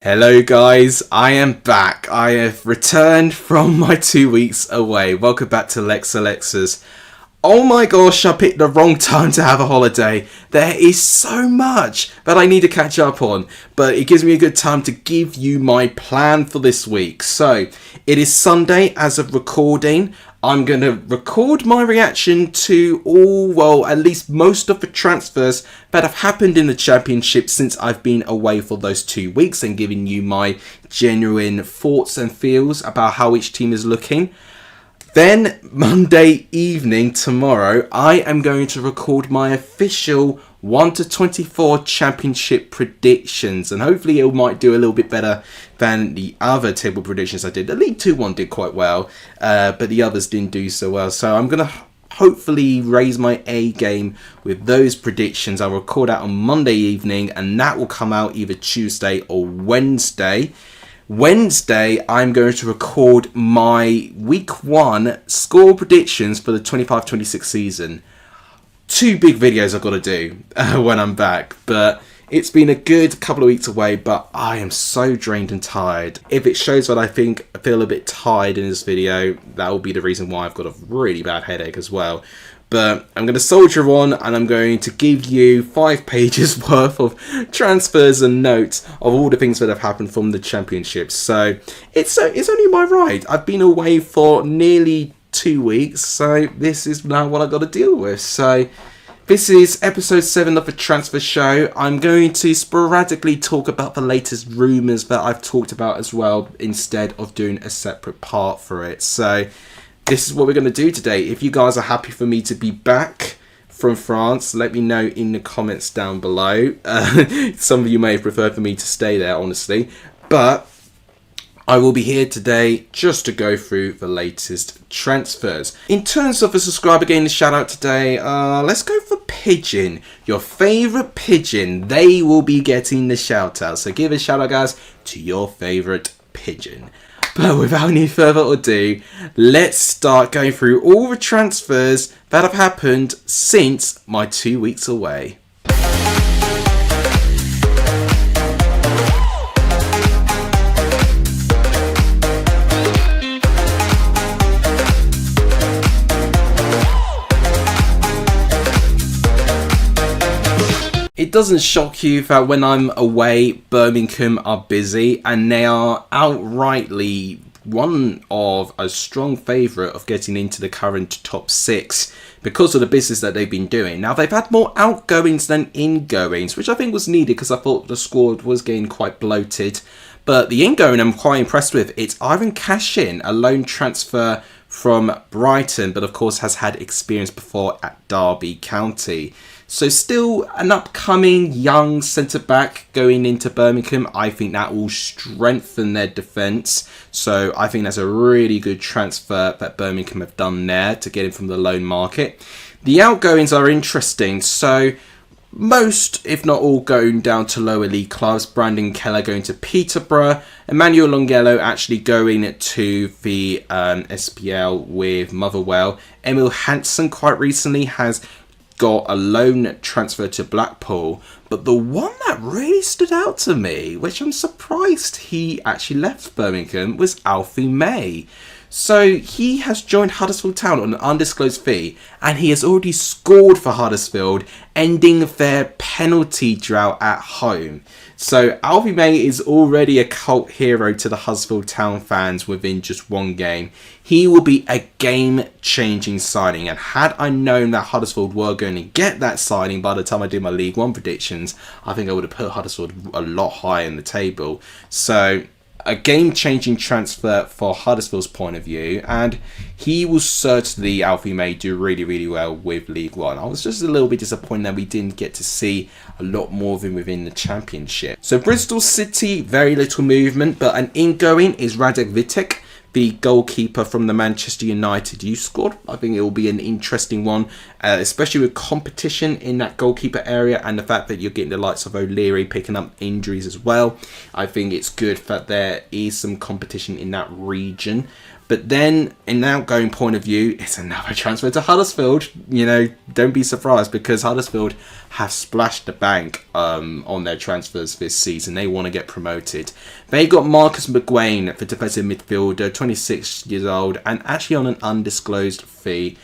Hello guys, I am back. I have returned from my 2 weeks away. Welcome back to Lexus. Oh my gosh, I picked the wrong time to have a holiday. There is so much that I need to catch up on, but it gives me a good time to give you my plan for this week. So, it is Sunday as of recording. I'm going to record my reaction to at least most of the transfers that have happened in the Championship since I've been away for those 2 weeks and giving you my genuine thoughts and feels about how each team is looking. Then, Monday evening, tomorrow, I am going to record my official 1 to 24 Championship predictions, and hopefully it might do a little bit better than the other table predictions I did. The League 2 one did quite well, but the others didn't do so well. So I'm going to hopefully raise my A game with those predictions. I'll record that on Monday evening, and that will come out either Tuesday or Wednesday. Wednesday, I'm going to record my Week 1 score predictions for the 25-26 season. 2 big videos I've got to do when I'm back, but it's been a good couple of weeks away, but I am so drained and tired. If it shows that I feel a bit tired in this video, that will be the reason why I've got a really bad headache as well. But I'm going to soldier on, and I'm going to give you 5 pages worth of transfers and notes of all the things that have happened from the Championship. So it's only my right. I've been away for nearly 2 weeks, so this is now what I've got to deal with. So this is episode 7 of the Transfer Show. I'm going to sporadically talk about the latest rumours that I've talked about as well, instead of doing a separate part for it. So this is what we're going to do today. If you guys are happy for me to be back from France, let me know in the comments down below. Some of you may have preferred for me to stay there, honestly. But I will be here today just to go through the latest transfers. In terms of a subscriber getting the shout out today, let's go for Pigeon. Your favourite Pigeon. They will be getting the shout out. So give a shout out, guys, to your favourite Pigeon. But without any further ado, let's start going through all the transfers that have happened since my 2 weeks away. It doesn't shock you that when I'm away, Birmingham are busy, and they are outrightly one of a strong favourite of getting into the current top 6 because of the business that they've been doing. Now, they've had more outgoings than ingoings, which I think was needed because I thought the squad was getting quite bloated. But the ingoing I'm quite impressed with. It's Ivan Cashin, a loan transfer from Brighton, but of course has had experience before at Derby County. So still an upcoming young centre-back going into Birmingham. I think that will strengthen their defence. So I think that's a really good transfer that Birmingham have done there to get him from the loan market. The outgoings are interesting. So most, if not all, going down to lower league clubs. Brandon Keller going to Peterborough. Emmanuel Longello actually going to the SPL with Motherwell. Emil Hansen quite recently has got a loan transfer to Blackpool, but the one that really stood out to me, which I'm surprised he actually left Birmingham, was Alfie May. So he has joined Huddersfield Town on an undisclosed fee, and he has already scored for Huddersfield, ending their penalty drought at home. So Alfie May is already a cult hero to the Huddersfield Town fans within just one game. He will be a game-changing signing, and had I known that Huddersfield were going to get that signing by the time I did my League 1 predictions, I think I would have put Huddersfield a lot higher in the table. So a game-changing transfer for Huddersfield's point of view, and he will certainly, Alfie May, do really, really well with League 1. I was just a little bit disappointed that we didn't get to see a lot more of him within the Championship. So Bristol City, very little movement, but an ingoing is Radek Vitek, the goalkeeper from the Manchester United youth squad. I think it will be an interesting one, especially with competition in that goalkeeper area and the fact that you're getting the likes of O'Leary picking up injuries as well. I think it's good that there is some competition in that region. But then, in an outgoing point of view, it's another transfer to Huddersfield. You know, don't be surprised, because Huddersfield have splashed the bank on their transfers this season. They want to get promoted. They got Marcus McGuane for defensive midfielder, 26 years old, and actually on an undisclosed fee.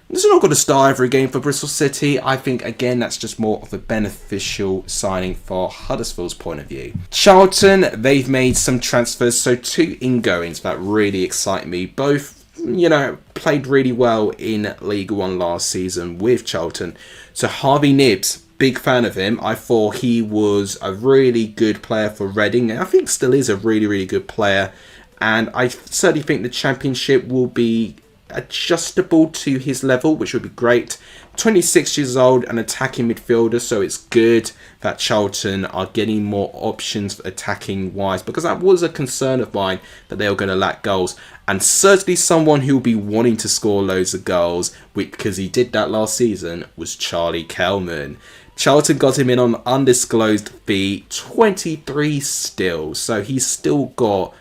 This is not going to start every game for Bristol City. I think, again, that's just more of a beneficial signing for Huddersfield's point of view. Charlton, they've made some transfers, so 2 ingoings that really excite me. Both, you know, played really well in League One last season with Charlton. So Harvey Nibbs, big fan of him. I thought he was a really good player for Reading. I think still is a really, really good player. And I certainly think the Championship will be adjustable to his level, which would be great. 26 years old, an attacking midfielder, so it's good that Charlton are getting more options attacking wise, because that was a concern of mine, that they were going to lack goals. And certainly someone who will be wanting to score loads of goals, because he did that last season, was Charlie Kelman. Charlton got him in on undisclosed fee, 23 still, so he's still got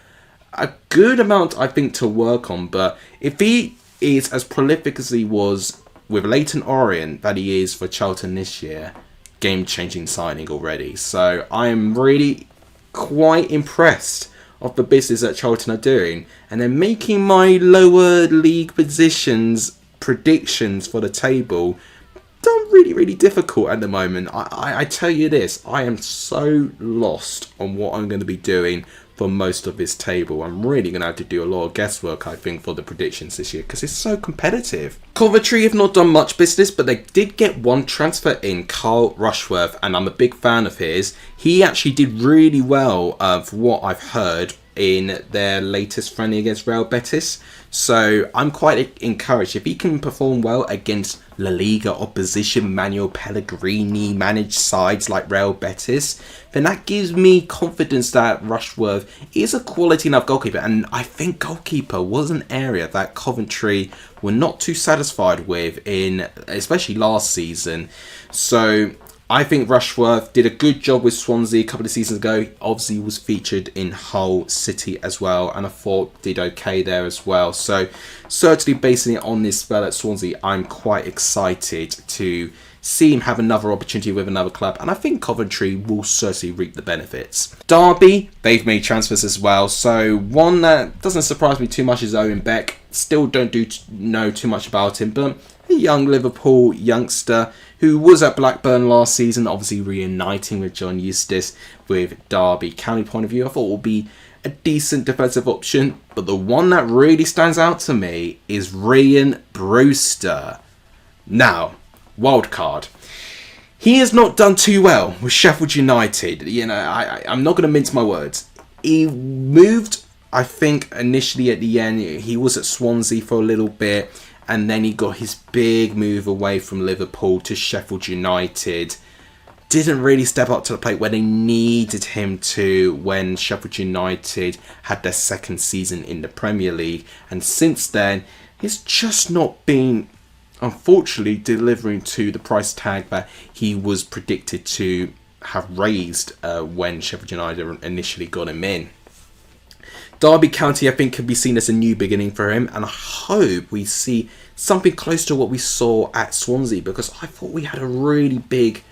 a good amount, I think, to work on. But if he is as prolific as he was with Leyton Orient that he is for Charlton this year, game-changing signing already. So I am really quite impressed of the business that Charlton are doing, and they're making my lower league positions predictions for the table done really, really difficult at the moment. I tell you this, I am so lost on what I'm going to be doing for most of this table. I'm really going to have to do a lot of guesswork, I think, for the predictions this year, because it's so competitive. Coventry have not done much business, but they did get one transfer in, Carl Rushworth, and I'm a big fan of his. He actually did really well, for what I've heard, in their latest friendly against Real Betis. So I'm quite encouraged. If he can perform well against La Liga opposition, Manuel Pellegrini managed sides like Real Betis, then that gives me confidence that Rushworth is a quality enough goalkeeper. And I think goalkeeper was an area that Coventry were not too satisfied with, in especially last season. So I think Rushworth did a good job with Swansea a couple of seasons ago. Obviously, he was featured in Hull City as well, and I thought did okay there as well. So certainly basing it on this spell at Swansea, I'm quite excited to see him have another opportunity with another club, and I think Coventry will certainly reap the benefits. Derby, they've made transfers as well, so one that doesn't surprise me too much is Owen Beck. Still don't know too much about him, but a young Liverpool youngster who was at Blackburn last season, obviously reuniting with John Eustace with Derby County point of view. I thought would be a decent defensive option, but the one that really stands out to me is Ryan Brewster. Now, wildcard. He has not done too well with Sheffield United. You know, I'm not going to mince my words. He moved, I think, initially at the end. He was at Swansea for a little bit, and then he got his big move away from Liverpool to Sheffield United. Didn't really step up to the plate where they needed him to when Sheffield United had their second season in the Premier League. And since then, he's just not been, unfortunately, delivering to the price tag that he was predicted to have raised when Sheffield United initially got him in. Derby County, I think, can be seen as a new beginning for him, and I hope we see something close to what we saw at Swansea, because I thought we had a really big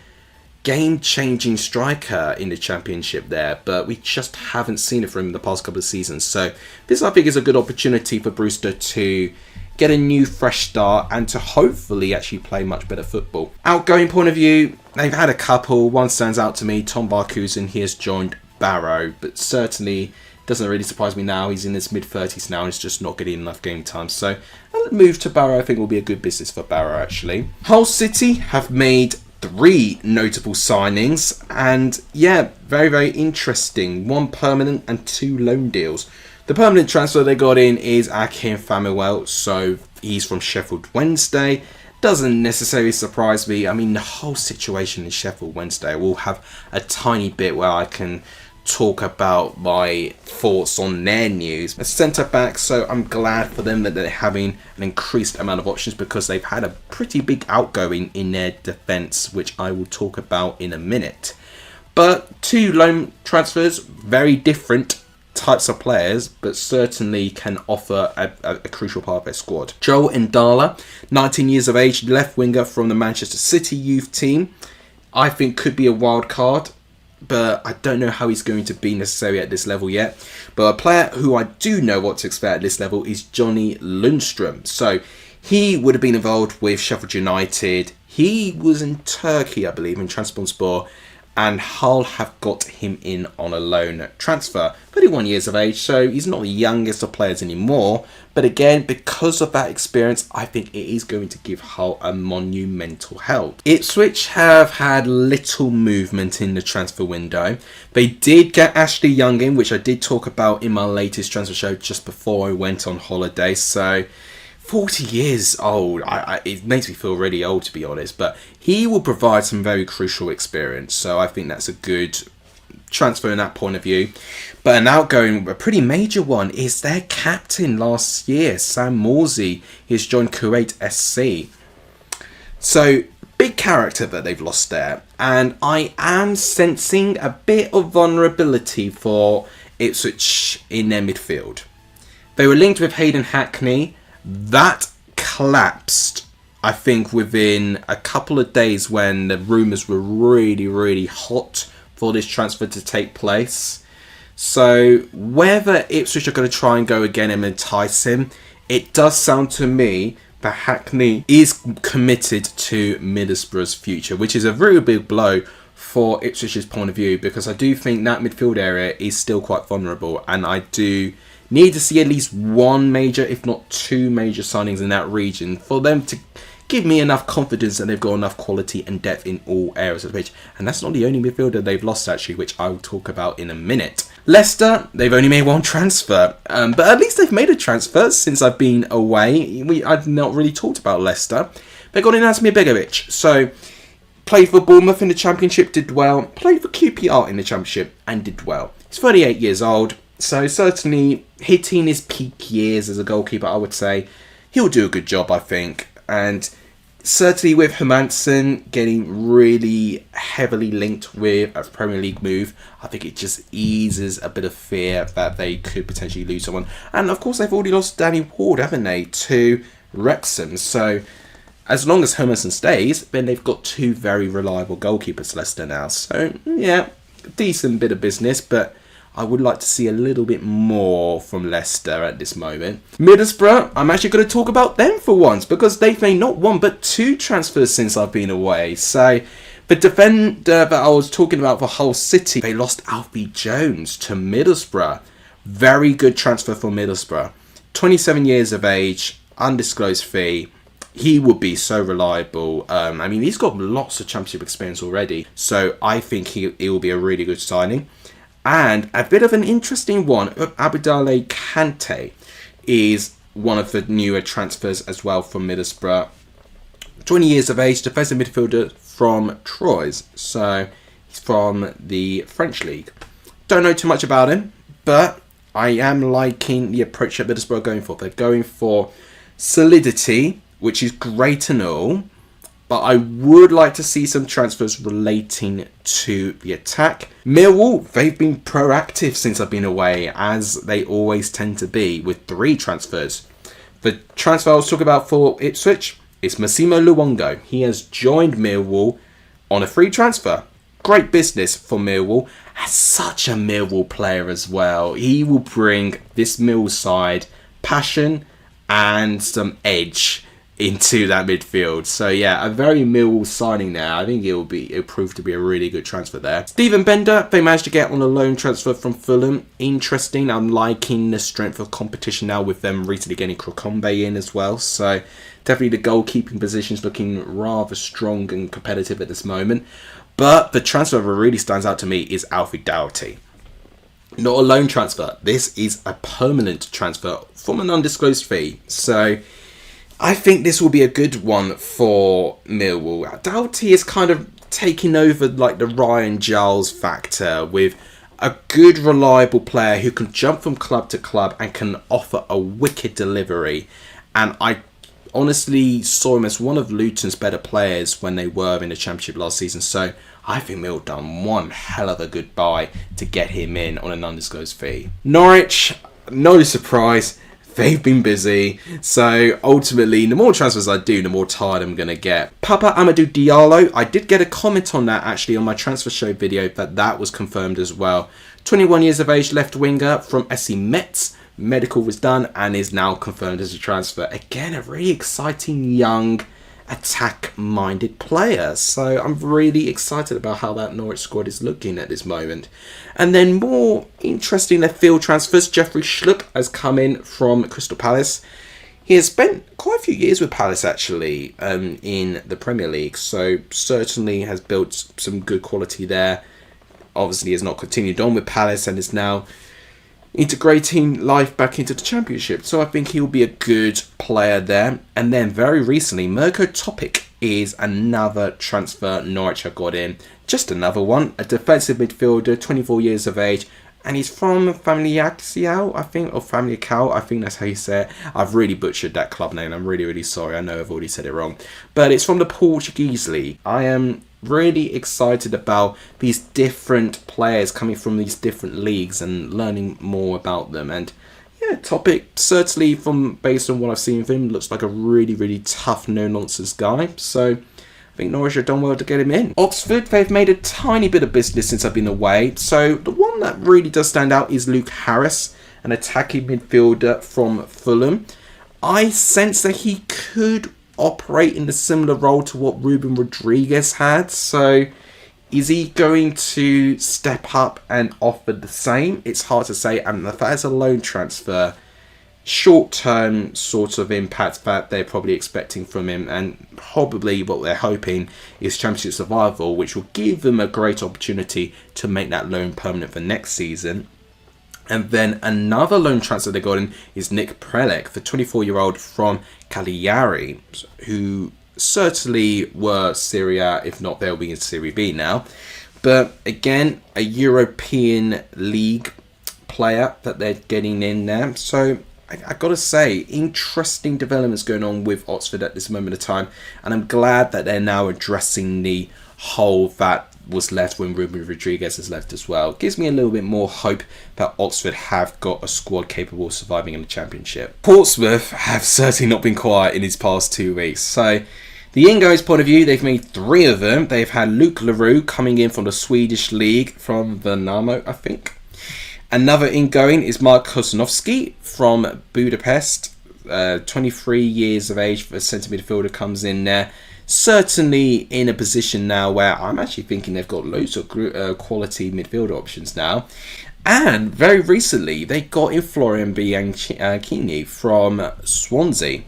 game-changing striker in the Championship there, but we just haven't seen it from him in the past couple of seasons. So this, I think, is a good opportunity for Brewster to get a new fresh start and to hopefully actually play much better football. Outgoing point of view, they've had a couple. One stands out to me, Tom Barkhuizen. He has joined Barrow, but certainly doesn't really surprise me now. He's in his mid-30s now and he's just not getting enough game time. So a move to Barrow, I think, will be a good business for Barrow, actually. Hull City have made 3 notable signings, and yeah, very, very interesting. 1 permanent and 2 loan deals. The permanent transfer they got in is Akim Famuel, so he's from Sheffield Wednesday. Doesn't necessarily surprise me. I mean, the whole situation in Sheffield Wednesday, we'll have a tiny bit where I can talk about my thoughts on their news. A centre back, so I'm glad for them that they're having an increased amount of options, because they've had a pretty big outgoing in their defence, which I will talk about in a minute. But 2 loan transfers, very different types of players, but certainly can offer a crucial part of their squad. Joel Ndala, 19 years of age, left winger from the Manchester City youth team. I think could be a wild card, but I don't know how he's going to be necessarily at this level yet. But a player who I do know what to expect at this level is Johnny Lundstrom. So he would have been involved with Sheffield United. He was in Turkey, I believe, in Trabzonspor, and Hull have got him in on a loan transfer. 31 years of age, so he's not the youngest of players anymore. But again, because of that experience, I think it is going to give Hull a monumental help. Ipswich have had little movement in the transfer window. They did get Ashley Young in, which I did talk about in my latest transfer show just before I went on holiday. So 40 years old, it makes me feel really old, to be honest, but he will provide some very crucial experience, so I think that's a good transfer in that point of view. But an outgoing, a pretty major one, is their captain last year, Sam Morsey. He's joined Kuwait SC. So, big character that they've lost there, and I am sensing a bit of vulnerability for Ipswich in their midfield. They were linked with Hayden Hackney. That collapsed, I think, within a couple of days when the rumours were really, really hot for this transfer to take place. So whether Ipswich are going to try and go again and entice him, it does sound to me that Hackney is committed to Middlesbrough's future, which is a very big blow for Ipswich's point of view, because I do think that midfield area is still quite vulnerable, and I do need to see at least one major, if not two major signings in that region for them to give me enough confidence that they've got enough quality and depth in all areas of the pitch. And that's not the only midfielder they've lost, actually, which I'll talk about in a minute. Leicester, they've only made one transfer, but at least they've made a transfer since I've been away. I've not really talked about Leicester. They got in Asmir Begovic, so played for Bournemouth in the Championship, did well. Played for QPR in the Championship and did well. He's 38 years old. So certainly hitting his peak years as a goalkeeper, I would say. He'll do a good job, I think. And certainly with Hermansen getting really heavily linked with a Premier League move, I think it just eases a bit of fear that they could potentially lose someone. And of course they've already lost Danny Ward, haven't they, to Wrexham. So as long as Hermansen stays, then they've got two very reliable goalkeepers, Leicester now. So yeah, decent bit of business, but I would like to see a little bit more from Leicester at this moment. Middlesbrough, I'm actually going to talk about them for once, because they've made not one but two transfers since I've been away. So the defender that I was talking about for Hull City, they lost Alfie Jones to Middlesbrough. Very good transfer for Middlesbrough. 27 years of age, undisclosed fee. He would be so reliable. I mean, he's got lots of Championship experience already, so I think he will be a really good signing. And a bit of an interesting one, Abidale Kante is one of the newer transfers as well from Middlesbrough. 20 years of age, defensive midfielder from Troyes. So he's from the French league. Don't know too much about him, but I am liking the approach that Middlesbrough are going for. They're going for solidity, which is great and all, but I would like to see some transfers relating to the attack. Millwall, they've been proactive since I've been away, as they always tend to be, with 3 transfers. The transfer I was talking about for Ipswich is Massimo Luongo. He has joined Millwall on a free transfer. Great business for Millwall. As such a Millwall player as well. He will bring this Millwall side passion and some edge into that midfield. So yeah, a very Millwall signing there. I think it'll prove to be a really good transfer there. Stephen Bender, they managed to get on a loan transfer from Fulham. Interesting. I'm liking the strength of competition now with them recently getting Krokombe in as well. So definitely the goalkeeping position's looking rather strong and competitive at this moment. But the transfer that really stands out to me is Alfie Doughty. Not a loan transfer. This is a permanent transfer from an undisclosed fee. So I think this will be a good one for Millwall. Doughty is kind of taking over like the Ryan Giles factor, with a good, reliable player who can jump from club to club and can offer a wicked delivery. And I honestly saw him as one of Luton's better players when they were in the Championship last season. So I think Mill done one hell of a good buy to get him in on an undisclosed fee. Norwich, no surprise, they've been busy. So ultimately, the more transfers I do, the more tired I'm going to get. Papa Amadou Diallo, I did get a comment on that actually on my transfer show video that was confirmed as well. 21 years of age, left winger from SC Metz. Medical was done and is now confirmed as a transfer. Again, a really exciting young attack-minded player. So I'm really excited about how that Norwich squad is looking at this moment. And then more interesting left field transfers. Jeffrey Schlupp has come in from Crystal Palace. He has spent quite a few years with Palace actually in the Premier League. So certainly has built some good quality there. Obviously has not continued on with Palace and is now integrating life back into the Championship. So I think he'll be a good player there. And then very recently, Mirko Topic is another transfer Norwich have got in. Just another one. A defensive midfielder, 24 years of age. And he's from Famalicão, I think, or Famalicão, I think that's how you say it. I've really butchered that club name. I'm really, really sorry. I know I've already said it wrong. But it's from the Portuguese league. I am really excited about these different players coming from these different leagues and learning more about them. And yeah, Topic, certainly based on what I've seen of him, looks like a really, really tough, no-nonsense guy. So I think Norwich have done well to get him in. Oxford, they've made a tiny bit of business since I've been away. So the one that really does stand out is Luke Harris, an attacking midfielder from Fulham. I sense that he could operate in a similar role to what Ruben Rodriguez had. So is he going to step up and offer the same? It's hard to say. And if that is a loan transfer, short-term sort of impact that they're probably expecting from him, and probably what they're hoping is Championship survival, which will give them a great opportunity to make that loan permanent for next season. And then another loan transfer they got in is Nick Prelec, the 24-year-old from Cagliari, who certainly were Serie A, if not they'll be in Serie B now. But again, a European League player that they're getting in there. So I got to say, interesting developments going on with Oxford at this moment of time. And I'm glad that they're now addressing the hole that was left when Ruben Rodriguez has left as well. Gives me a little bit more hope that Oxford have got a squad capable of surviving in the Championship. Portsmouth have certainly not been quiet in these past 2 weeks. So the ingoings point of view, they've made 3 of them. They've had Luke Leroux coming in from the Swedish league from Värnamo, I think. Another ingoing is Mark Kosanovsky from Budapest. 23 years of age, a centre midfielder comes in there. Certainly in a position now where I'm actually thinking they've got loads of quality midfield options now. And very recently, they got in Florian Bianchini from Swansea.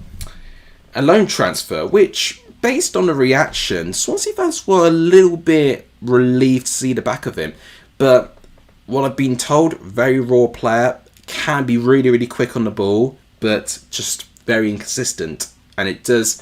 A loan transfer, which, based on the reaction, Swansea fans were a little bit relieved to see the back of him. But what I've been told, very raw player, can be really, really quick on the ball, but just very inconsistent. And it does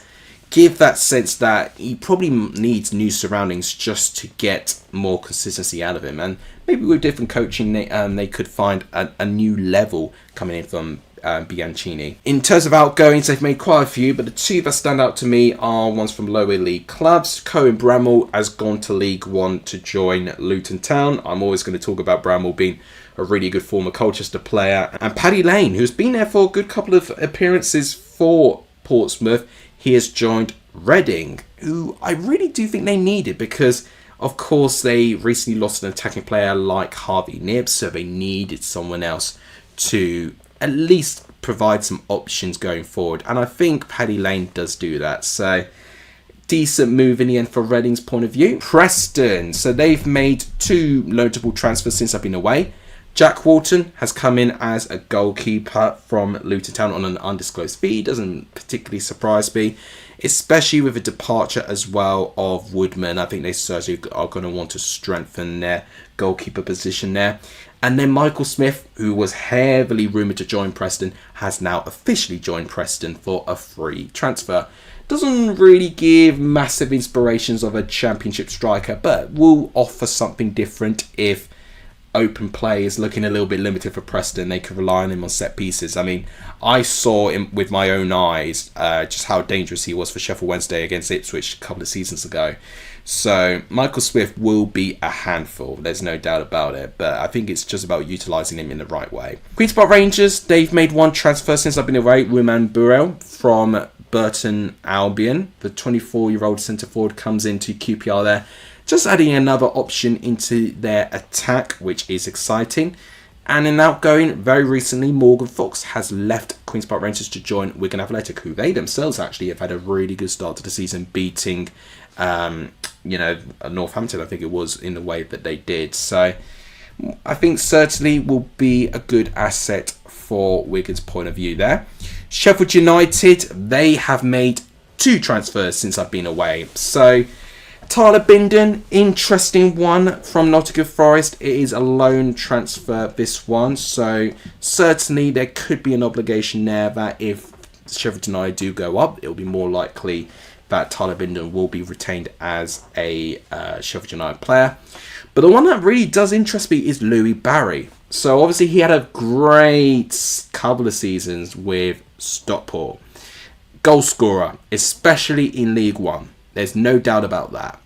give that sense that he probably needs new surroundings just to get more consistency out of him. And maybe with different coaching, they could find a new level coming in from Bianchini. In terms of outgoings, they've made quite a few, but the 2 that stand out to me are ones from lower league clubs. Cohen Bramall has gone to League One to join Luton Town. I'm always going to talk about Bramall being a really good former Colchester player. And Paddy Lane, who's been there for a good couple of appearances for Portsmouth, he has joined Reading, who I really do think they needed because, of course, they recently lost an attacking player like Harvey Knibbs, so they needed someone else to at least provide some options going forward. And I think Paddy Lane does do that. So decent move in the end for Reading's point of view. Preston, so they've made 2 notable transfers since I've been away. Jack Walton has come in as a goalkeeper from Luton Town on an undisclosed fee. Doesn't particularly surprise me, especially with the departure as well of Woodman. I think they certainly are going to want to strengthen their goalkeeper position there. And then Michael Smith, who was heavily rumoured to join Preston, has now officially joined Preston for a free transfer. Doesn't really give massive inspirations of a Championship striker, but will offer something different if open play is looking a little bit limited for Preston. They could rely on him on set pieces. I mean, I saw him with my own eyes just how dangerous he was for Sheffield Wednesday against Ipswich a couple of seasons ago. So Michael Swift will be a handful, there's no doubt about it, but I think it's just about utilising him in the right way. Queen's Park Rangers, they've made one transfer since I've been away, Ruman Burrell from Burton Albion. The 24-year-old centre forward comes into QPR there, just adding another option into their attack, which is exciting. And an outgoing, very recently, Morgan Fox has left Queen's Park Rangers to join Wigan Athletic, who they themselves actually have had a really good start to the season, beating Northampton, I think it was, in the way that they did. So I think certainly will be a good asset for Wigan's point of view there. Sheffield United, they have made 2 transfers since I've been away. So Tyler Bindon, interesting one from Nottingham Forest. It is a loan transfer, this one. So certainly there could be an obligation there that if Sheffield United do go up, it'll be more likely that Tyler Bindon will be retained as a Sheffield United player. But the one that really does interest me is Louis Barry. So obviously he had a great couple of seasons with Stockport. Goal scorer, especially in League One. There's no doubt about that.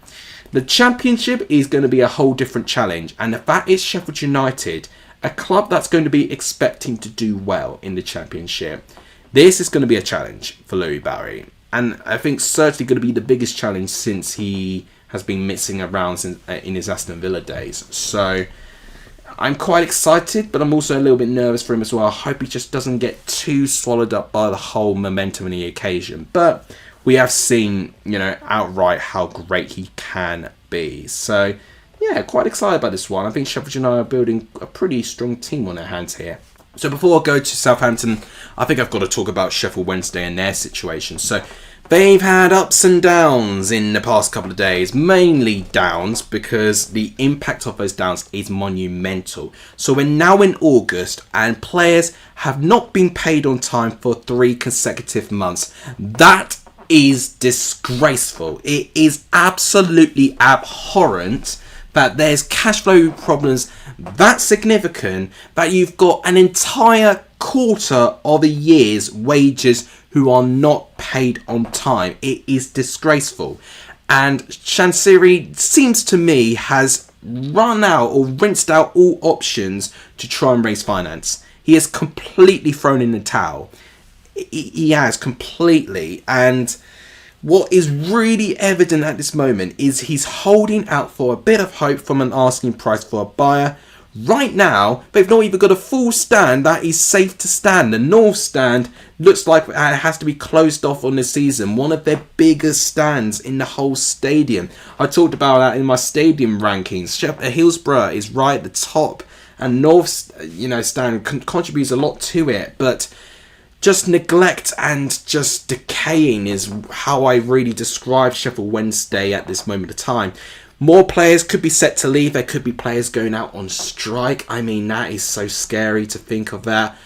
The Championship is going to be a whole different challenge. And if that is Sheffield United, a club that's going to be expecting to do well in the Championship, this is going to be a challenge for Louis Barry. And I think certainly going to be the biggest challenge since he has been missing around in his Aston Villa days. So I'm quite excited, but I'm also a little bit nervous for him as well. I hope he just doesn't get too swallowed up by the whole momentum and the occasion. But we have seen, outright how great he can be. So yeah, quite excited about this one. I think Sheffield United are building a pretty strong team on their hands here. So before I go to Southampton, I think I've got to talk about Sheffield Wednesday and their situation. So they've had ups and downs in the past couple of days, mainly downs because the impact of those downs is monumental. So we're now in August and players have not been paid on time for 3 consecutive months. That is disgraceful. It is absolutely abhorrent that there's cash flow problems that significant that you've got an entire quarter of a year's wages who are not paid on time. It is disgraceful. And Chansiri seems to me has run out or rinsed out all options to try and raise finance. He has completely thrown in the towel. He has completely. And what is really evident at this moment is he's holding out for a bit of hope from an asking price for a buyer. Right now, they've not even got a full stand that is safe to stand. The North stand looks like it has to be closed off on the season. One of their biggest stands in the whole stadium. I talked about that in my stadium rankings. Hillsborough is right at the top, and North, stand contributes a lot to it, but just neglect and just decaying is how I really describe Sheffield Wednesday at this moment of time. More players could be set to leave. There could be players going out on strike. I mean, that is so scary to think of that.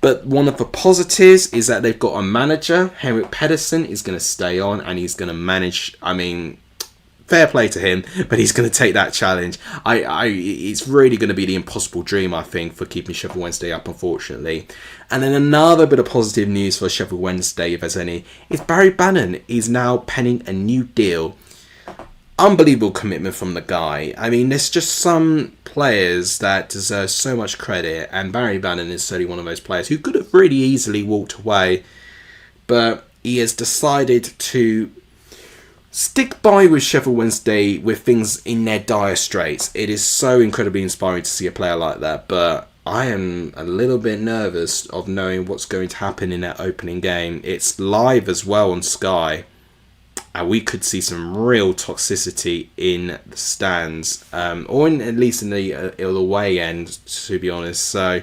But one of the positives is that they've got a manager. Henrik Pedersen is going to stay on and he's going to manage. I mean, fair play to him, but he's going to take that challenge. It's really going to be the impossible dream, I think, for keeping Sheffield Wednesday up, unfortunately. And then another bit of positive news for Sheffield Wednesday, if there's any, is Barry Bannon is now penning a new deal. Unbelievable commitment from the guy. I mean, there's just some players that deserve so much credit, and Barry Bannon is certainly one of those players who could have really easily walked away, but he has decided to stick by with Sheffield Wednesday with things in their dire straits. It is so incredibly inspiring to see a player like that, but I am a little bit nervous of knowing what's going to happen in that opening game. It's live as well on Sky, and we could see some real toxicity in the stands, or at least in the away end, to be honest. So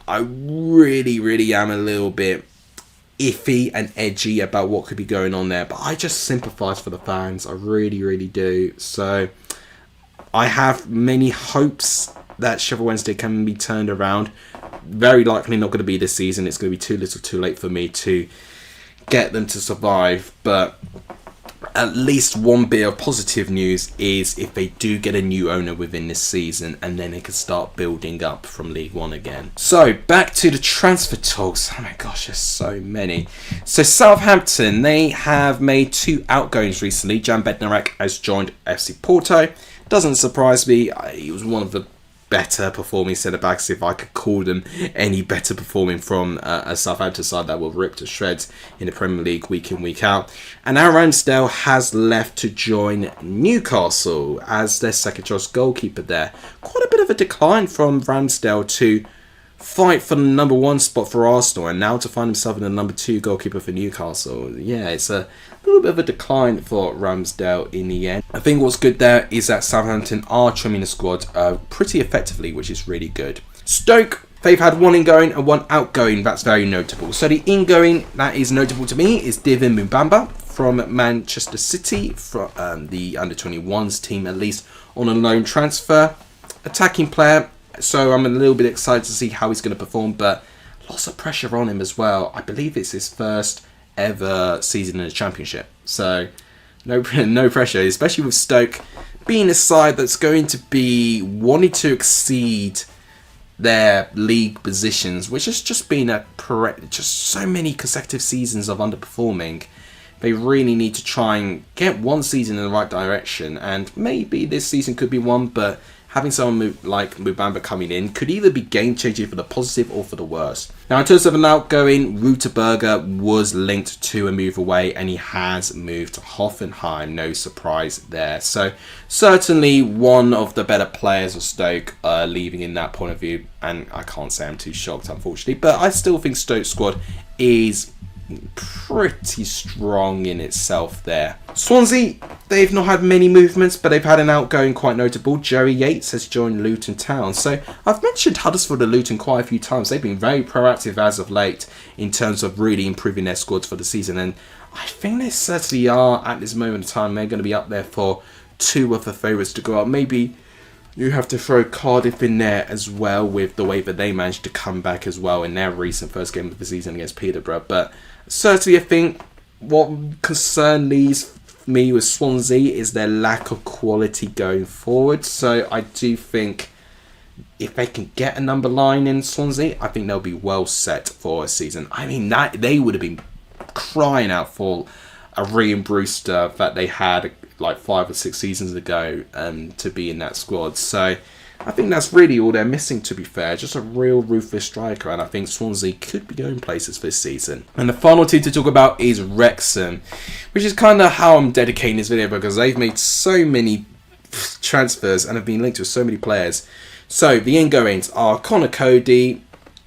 I really am a little bit iffy and edgy about what could be going on there, but I just sympathise for the fans. I really do. So I have many hopes that Sheffield Wednesday can be turned around. Very likely not going to be this season. It's going to be too little too late for me to get them to survive, but at least one bit of positive news is if they do get a new owner within this season, and then they can start building up from League One again. So back to the transfer talks. Oh my gosh, there's so many. So Southampton, they have made 2 outgoings recently. Jan Bednarek has joined FC Porto. Doesn't surprise me. He was one of the better performing centre-backs, if I could call them any better performing from a Southampton side that will rip to shreds in the Premier League week in, week out. And now Ramsdale has left to join Newcastle as their second choice goalkeeper there. Quite a bit of a decline from Ramsdale to fight for the number 1 spot for Arsenal, and now to find himself in the number 2 goalkeeper for Newcastle. Yeah, it's a little bit of a decline for Ramsdale in the end. I think what's good there is that Southampton are trimming the squad pretty effectively, which is really good. Stoke, they've had 1 ingoing and 1 outgoing. That's very notable. So the ingoing that is notable to me is Divin Mbamba from Manchester City, from the under-21s team, at least on a loan transfer. Attacking player, so I'm a little bit excited to see how he's going to perform, but lots of pressure on him as well. I believe it's his first ever season in the Championship, so no pressure, especially with Stoke being a side that's going to be wanting to exceed their league positions, which has just been just so many consecutive seasons of underperforming. They really need to try and get one season in the right direction, and maybe this season could be one, but having someone like Mbamba coming in could either be game-changing for the positive or for the worse. Now, in terms of an outgoing, Reuterberger was linked to a move away, and he has moved to Hoffenheim. No surprise there. So, certainly one of the better players of Stoke leaving in that point of view, and I can't say I'm too shocked, unfortunately, but I still think Stoke's squad is pretty strong in itself there. Swansea, they've not had many movements, but they've had an outgoing quite notable. Joey Yates has joined Luton Town. So I've mentioned Huddersfield and Luton quite a few times. They've been very proactive as of late in terms of really improving their squads for the season, and I think they certainly are at this moment in time. They're going to be up there for 2 of the favourites to go up. Maybe you have to throw Cardiff in there as well, with the way that they managed to come back as well in their recent first game of the season against Peterborough. But certainly, I think what concern leaves me with Swansea is their lack of quality going forward. So I do think if they can get a number 9 in Swansea, I think they'll be well set for a season. I mean, that they would have been crying out for a Ryan Brewster that they had like 5 or 6 seasons ago to be in that squad. So I think that's really all they're missing, to be fair. Just a real ruthless striker, and I think Swansea could be going places this season. And the final team to talk about is Wrexham, which is kind of how I'm dedicating this video, because they've made so many transfers and have been linked with so many players. So the ingoings are Connor Cody,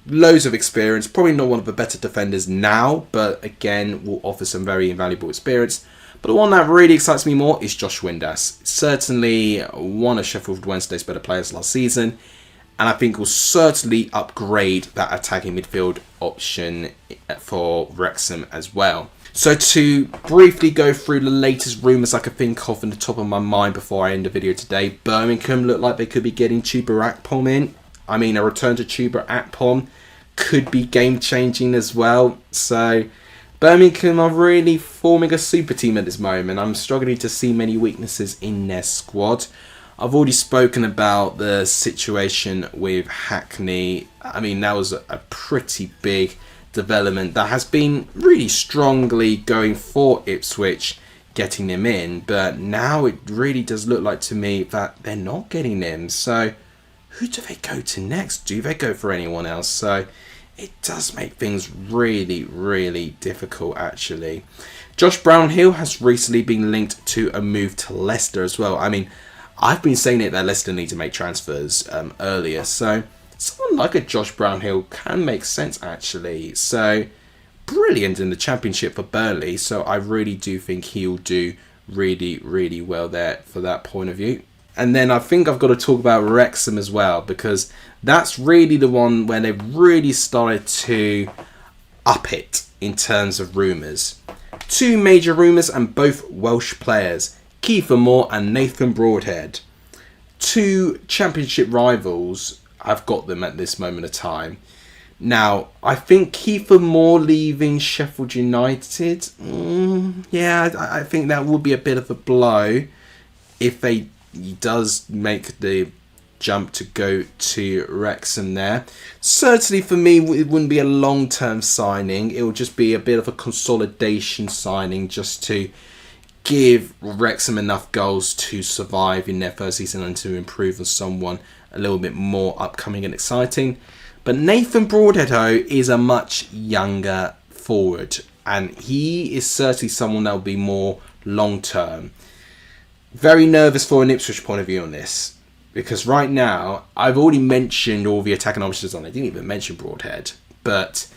loads of experience, probably not one of the better defenders now, but again will offer some very invaluable experience. But the one that really excites me more is Josh Windass. Certainly one of Sheffield Wednesday's better players last season, and I think will certainly upgrade that attacking midfield option for Wrexham as well. So to briefly go through the latest rumours I could think of in the top of my mind before I end the video today, Birmingham look like they could be getting Chuba Akpom in. I mean, a return to Chuba Akpom could be game-changing as well. So Birmingham are really forming a super team at this moment. I'm struggling to see many weaknesses in their squad. I've already spoken about the situation with Hackney. I mean, that was a pretty big development that has been really strongly going for Ipswich, getting them in. But now it really does look like to me that they're not getting them. So who do they go to next? Do they go for anyone else? So it does make things really, really difficult, actually. Josh Brownhill has recently been linked to a move to Leicester as well. I mean, I've been saying it that Leicester need to make transfers earlier. So someone like a Josh Brownhill can make sense, actually. So brilliant in the Championship for Burnley. So I really do think he'll do really, really well there for that point of view. And then I think I've got to talk about Wrexham as well, because that's really the one where they've really started to up it in terms of rumours. 2 major rumours, and both Welsh players, Kiefer Moore and Nathan Broadhead. 2 Championship rivals, I've got them at this moment of time. Now, I think Kiefer Moore leaving Sheffield United, yeah, I think that would be a bit of a blow if he does make the jump to go to Wrexham there. Certainly for me, it wouldn't be a long-term signing. It would just be a bit of a consolidation signing just to give Wrexham enough goals to survive in their first season and to improve on someone a little bit more upcoming and exciting. But Nathan Broadhead, though, is a much younger forward, and he is certainly someone that will be more long-term. Very nervous for an Ipswich point of view on this, because right now, I've already mentioned all the attacking options on it. I didn't even mention Broadhead, but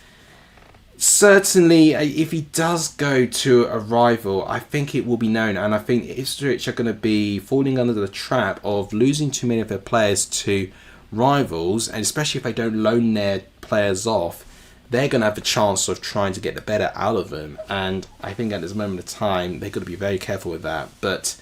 certainly, if he does go to a rival, I think it will be known, and I think Ipswich are going to be falling under the trap of losing too many of their players to rivals, and especially if they don't loan their players off, they're going to have a chance of trying to get the better out of them. And I think at this moment of time, they've got to be very careful with that. But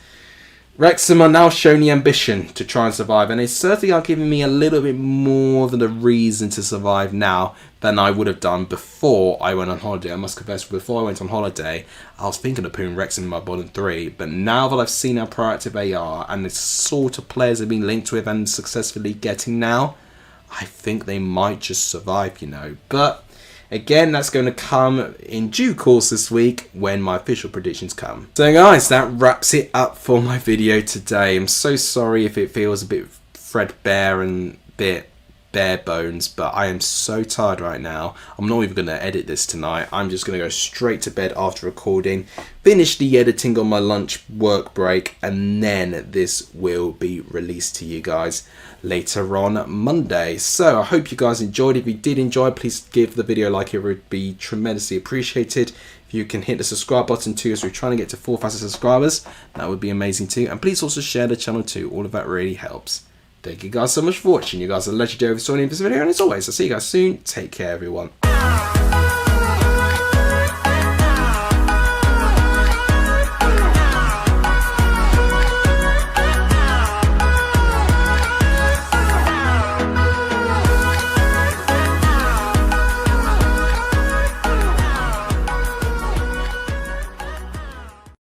Wrexham are now showing the ambition to try and survive, and they certainly are giving me a little bit more than a reason to survive now than I would have done before I went on holiday. I must confess, before I went on holiday, I was thinking of putting Wrexham in my bottom three, but now that I've seen how proactive they are and the sort of players they've been linked with and successfully getting now, I think they might just survive, But again, that's going to come in due course this week when my official predictions come. So guys, that wraps it up for my video today. I'm so sorry if it feels a bit threadbare and a bit bare bones, but I am so tired right now. I'm not even going to edit this tonight. I'm just going to go straight to bed after recording, finish the editing on my lunch work break, and then this will be released to you guys later on Monday. So I hope you guys enjoyed. If you did enjoy, please give the video a like. It would be tremendously appreciated. If you can hit the subscribe button too, as we're trying to get to 4,000 subscribers, that would be amazing too. And please also share the channel too. All of that really helps. Thank you guys so much for watching. You guys are legendary for joining this video, and as always, I'll see you guys soon. Take care, everyone.